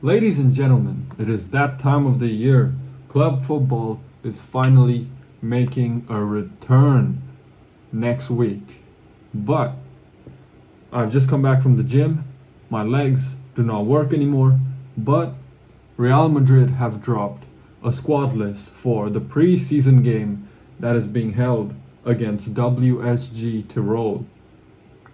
Ladies and gentlemen, it is that time of the year. Club football is finally making a return next week. But I've just come back from the gym. My legs do not work anymore. But Real Madrid have dropped a squad list for the pre-season game that is being held against WSG Tirol.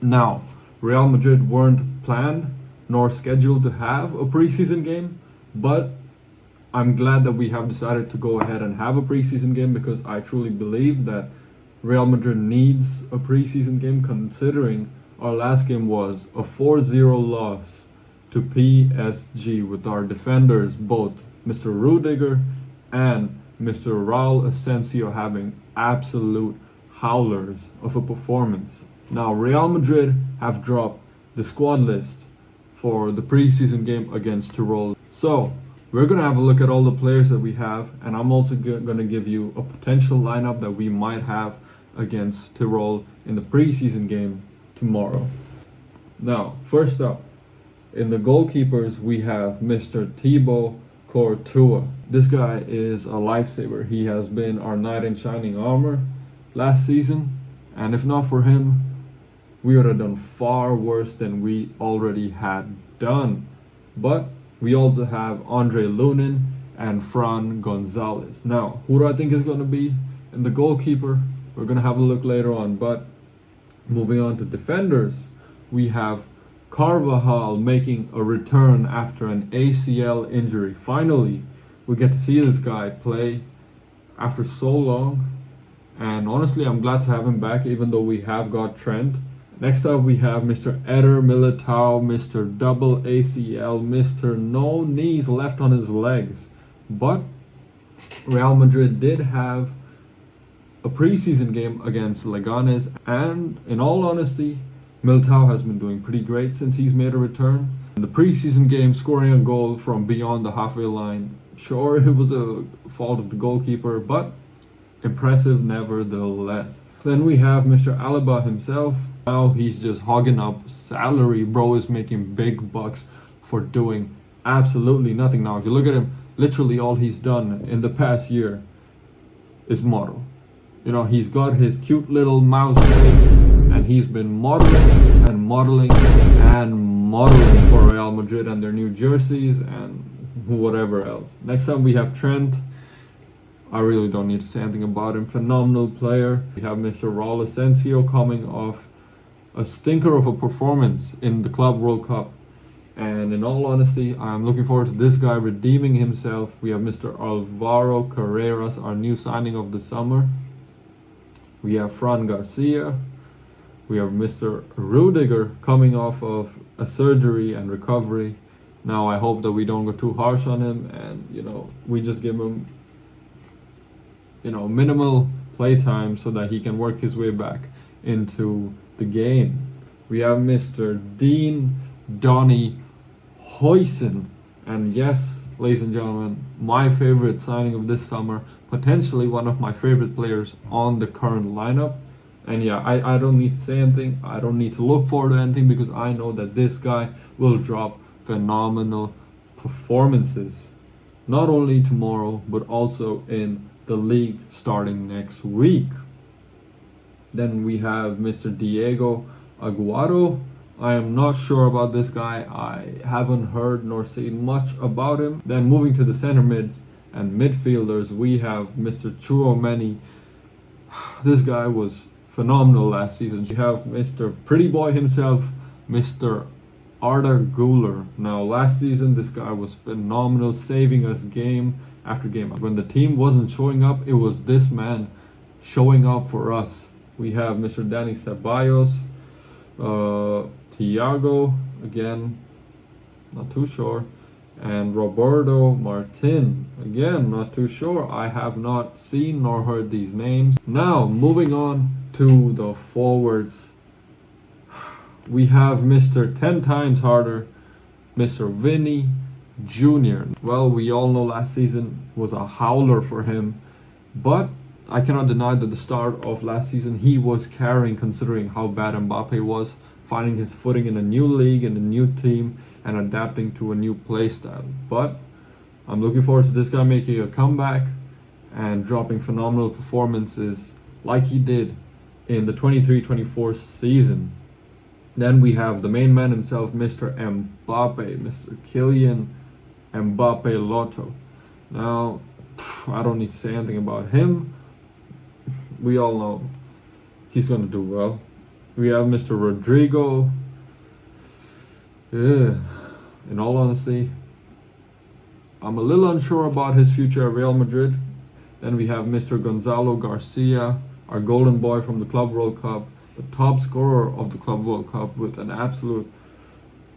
Now, Real Madrid weren't planned nor scheduled to have a preseason game, but I'm glad that we have decided to go ahead and have a preseason game because I truly believe that Real Madrid needs a preseason game, considering our last game was a 4-0 loss to PSG with our defenders, both Mr. Rudiger and Mr. Raul Asensio, having absolute howlers of a performance. Now, Real Madrid have dropped the squad list for the preseason game against Tirol. So, we're going to have a look at all the players that we have, and I'm also going to give you a potential lineup that we might have against Tirol in the preseason game tomorrow. Now, first up, in the goalkeepers, we have Mr. Thibaut Courtois. This guy is a lifesaver. He has been our knight in shining armor last season, and if not for him, we would have done far worse than we already had done. But we also have Andre Lunin and Fran Gonzalez. Now, who do I think is going to be in the goalkeeper? We're going to have a look later on. But moving on to defenders, we have Carvajal making a return after an ACL injury. Finally, we get to see this guy play after so long. And honestly, I'm glad to have him back, even though we have got Trent. Next up, we have Mr. Eder Militao, Mr. Double ACL, Mr. No knees left on his legs. But Real Madrid did have a preseason game against Leganes, and in all honesty, Militao has been doing pretty great since he's made a return. In the preseason game, scoring a goal from beyond the halfway line. Sure, it was a fault of the goalkeeper, but impressive nevertheless. Then we have Mr. Alaba himself. Now he's just hogging up salary. Bro is making big bucks for doing absolutely nothing. Now, if you look at him, literally all he's done in the past year is model. You know, he's got his cute little mouse face, and he's been modeling and modeling and modeling for Real Madrid and their new jerseys and whatever else. Next up, we have Trent. I really don't need to say anything about him. Phenomenal player. We have Mr. Raul Asensio coming off a stinker of a performance in the Club World Cup. And in all honesty, I'm looking forward to this guy redeeming himself. We have Mr. Alvaro Carreras, our new signing of the summer. We have Fran Garcia. We have Mr. Rudiger coming off of a surgery and recovery. Now, I hope that we don't go too harsh on him and, we just give him minimal playtime so that he can work his way back into the game. We have Mr. Dean Donny Huijsen, and yes, ladies and gentlemen, my favorite signing of this summer, potentially one of my favorite players on the current lineup. And yeah, I don't need to say anything. I don't need to look forward to anything because I know that this guy will drop phenomenal performances, not only tomorrow but also in the league starting next week. Then we have Mr. Diego Aguado. I am not sure about this guy. I haven't heard nor seen much about him. Then moving to the center mids and midfielders, we have Mr. Chouameni. This guy was phenomenal last season. We have Mr. Pretty Boy himself, Mr. Arda Güler. Now, last season, this guy was phenomenal, saving us game after game. When the team wasn't showing up, it was this man showing up for us. We have Mr. Dani Ceballos, Thiago, again, not too sure, and Roberto Martin, again, not too sure. I have not seen nor heard these names. Now, moving on to the forwards, we have Mr. 10 times harder, Mr. Vinny Jr. Well, we all know last season was a howler for him, but I cannot deny that the start of last season he was carrying, considering how bad Mbappe was, finding his footing in a new league, in a new team, and adapting to a new play style. But I'm looking forward to this guy making a comeback and dropping phenomenal performances like he did in the 23-24 season. Then we have the main man himself, Mr. Mbappe, Mr. Kylian Mbappe Lotto. Now, I don't need to say anything about him. We all know he's going to do well. We have Mr. Rodrigo. In all honesty, I'm a little unsure about his future at Real Madrid. Then we have Mr. Gonzalo Garcia, our golden boy from the Club World Cup, the top scorer of the Club World Cup with an absolute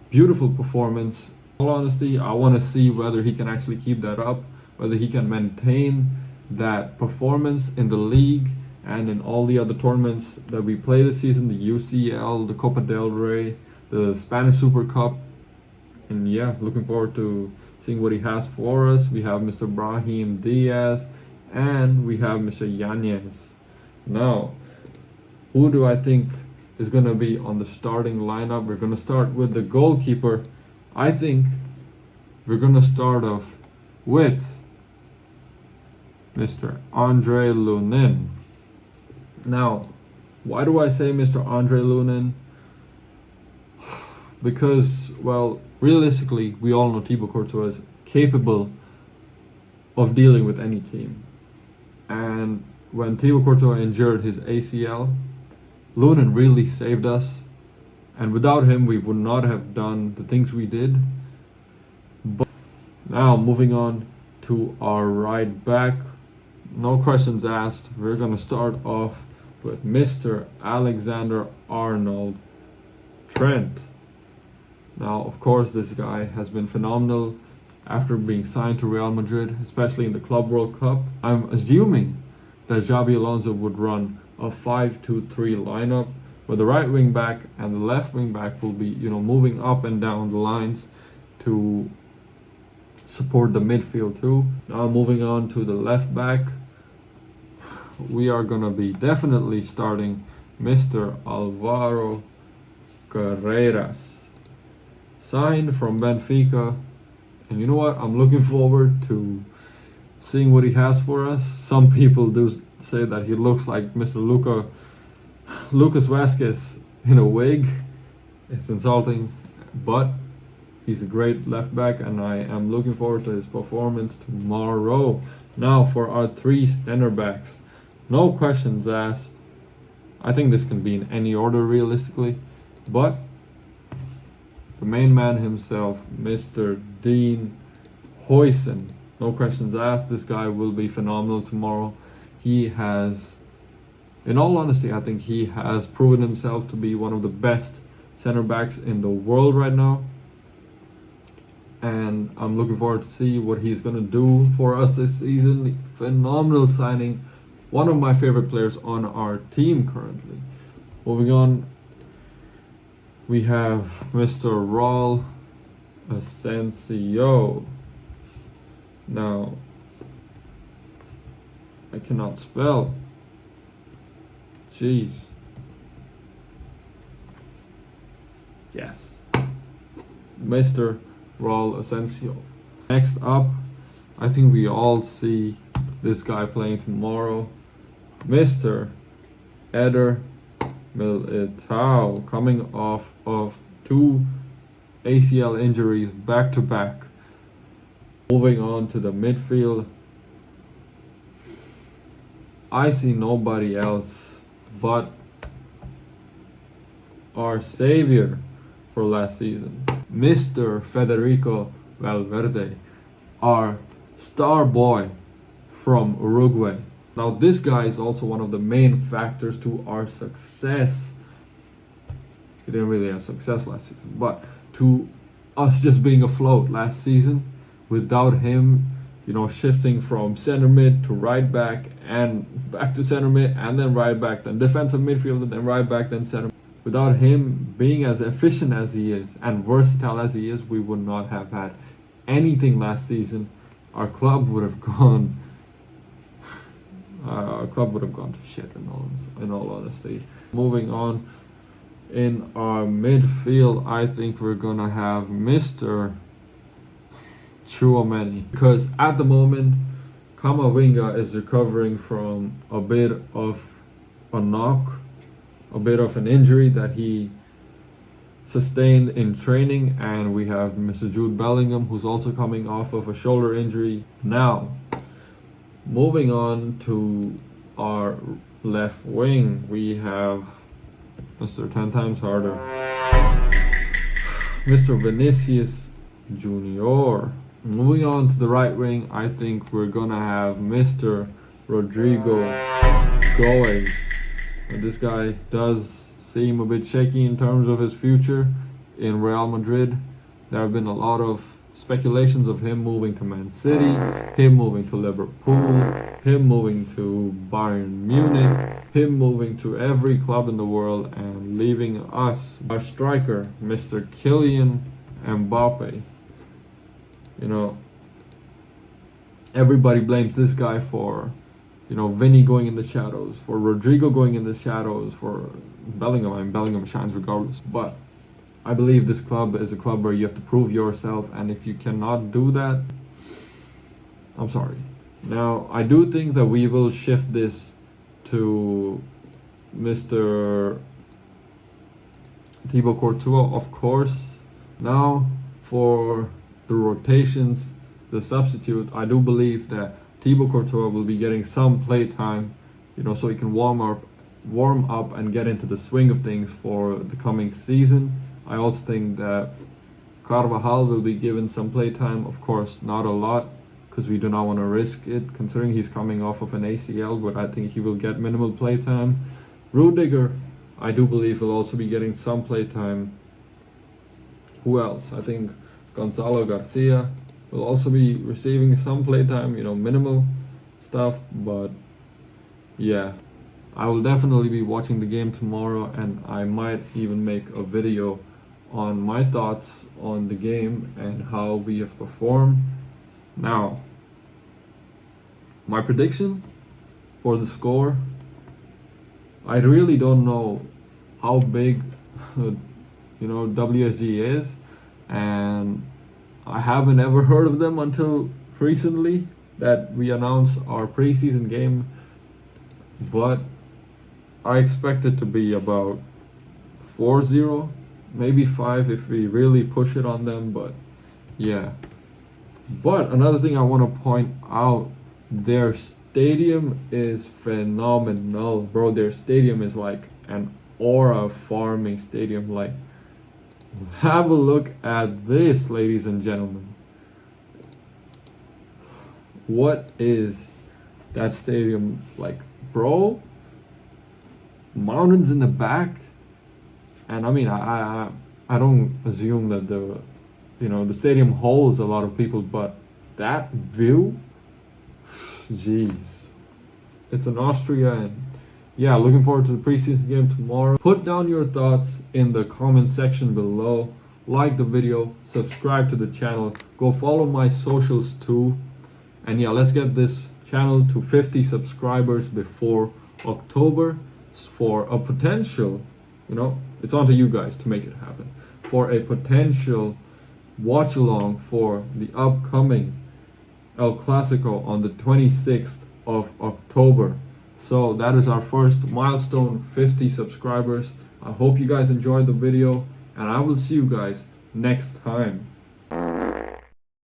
beautiful performance. In all honesty, I want to see whether he can actually keep that up, whether he can maintain that performance in the league and in all the other tournaments that we play this season, the UCL, the Copa del Rey, the Spanish Super Cup. And yeah, looking forward to seeing what he has for us. We have Mr. Brahim Diaz and we have Mr. Yanez. Now, who do I think is going to be on the starting lineup? We're going to start with the goalkeeper. I think we're going to start off with Mr. Andre Lunin. Now, why do I say Mr. Andre Lunin? Because, well, realistically, we all know Thibaut Courtois is capable of dealing with any team. And when Thibaut Courtois injured his ACL, Lunin really saved us. And without him, we would not have done the things we did. But now, moving on to our right back. No questions asked. We're going to start off with Mr. Alexander-Arnold Trent. Now, of course, this guy has been phenomenal after being signed to Real Madrid, especially in the Club World Cup. I'm assuming that Xabi Alonso would run a 5-2-3 lineup, where the right wing back and the left wing back will be, moving up and down the lines to support the midfield too. Now, moving on to the left back, we are going to be definitely starting Mr. Alvaro Carreras, signed from Benfica. And you know what? I'm looking forward to seeing what he has for us. Some people do say that he looks like Mr. Lucas Vazquez in a wig. It's insulting, but he's a great left back, and I am looking forward to his performance tomorrow. Now for our three center backs. No questions asked. I think this can be in any order realistically, but the main man himself, Mr. Dean Huijsen. No questions asked. This guy will be phenomenal tomorrow. He has, in all honesty, I think he has proven himself to be one of the best center backs in the world right now. And I'm looking forward to see what he's going to do for us this season. Phenomenal signing. One of my favorite players on our team currently. Moving on, we have Mr. Raul Asensio. Now, I cannot spell. Jeez. Yes. Mr. Raul Asensio. Next up, I think we all see this guy playing tomorrow. Mr. Eder Militao, coming off of 2 ACL injuries back to back. Moving on to the midfield, I see nobody else but our savior for last season, Mr. Federico Valverde, our star boy from Uruguay. Now, this guy is also one of the main factors to our success. He didn't really have success last season, but to us just being afloat last season. Without him, shifting from center mid to right back and back to center mid and then right back, then defensive midfielder, then right back, then center. Without him being as efficient as he is and versatile as he is, we would not have had anything last season. Our club would have gone. Our club would have gone to shit. In all honesty. Moving on, In our midfield, I think we're gonna have Mr. Chouameni, because at the moment Kamavinga is recovering from a bit of a knock, a bit of an injury that he sustained in training, and we have Mr. Jude Bellingham, who's also coming off of a shoulder injury. Now, moving on to our left wing, we have Mr. 10 times harder, Mr. Vinicius Junior. Moving on to the right wing, I think we're gonna have Mr. Rodrigo Goes. This guy does seem a bit shaky in terms of his future in Real Madrid. There have been a lot of speculations of him moving to Man City, him moving to Liverpool, him moving to Bayern Munich, him moving to every club in the world and leaving us. Our striker, Mr. Kylian Mbappe. You know, everybody blames this guy for, Vinny going in the shadows, for Rodrigo going in the shadows, for Bellingham. I mean, Bellingham shines regardless. But I believe this club is a club where you have to prove yourself, and if you cannot do that, I'm sorry. Now, I do think that we will shift this to Mr. Thibaut Courtois, of course. Now, for the rotations, the substitute, I do believe that Thibaut Courtois will be getting some play time, so he can warm up and get into the swing of things for the coming season. I also think that Carvajal will be given some play time, of course not a lot, because we do not want to risk it considering he's coming off of an ACL, but I think he will get minimal play time. Rudiger, I do believe, will also be getting some play time. Who else? I think Gonzalo Garcia will also be receiving some playtime, minimal stuff, but yeah. I will definitely be watching the game tomorrow, and I might even make a video on my thoughts on the game and how we have performed. Now, my prediction for the score, I really don't know how big WSG is, and I haven't ever heard of them until recently that we announced our preseason game, but I expect it to be about 4-0, maybe 5 if we really push it on them, but yeah. But another thing I want to point out, their stadium is phenomenal, bro. Their stadium is like an aura farming stadium. Like, have a look at this, ladies and gentlemen. What is that stadium like, bro? Mountains in the back, and I mean, I don't assume that the stadium holds a lot of people, but that view, jeez, it's in Austria, and yeah, looking forward to the preseason game tomorrow. Put down your thoughts in the comment section below. Like the video, subscribe to the channel, go follow my socials too, and yeah, let's get this channel to 50 subscribers before October for a potential, it's on to you guys to make it happen, for a potential watch along for the upcoming El Clasico on the 26th of October. So that is our first milestone, 50 subscribers. I hope you guys enjoyed the video, and I will see you guys next time.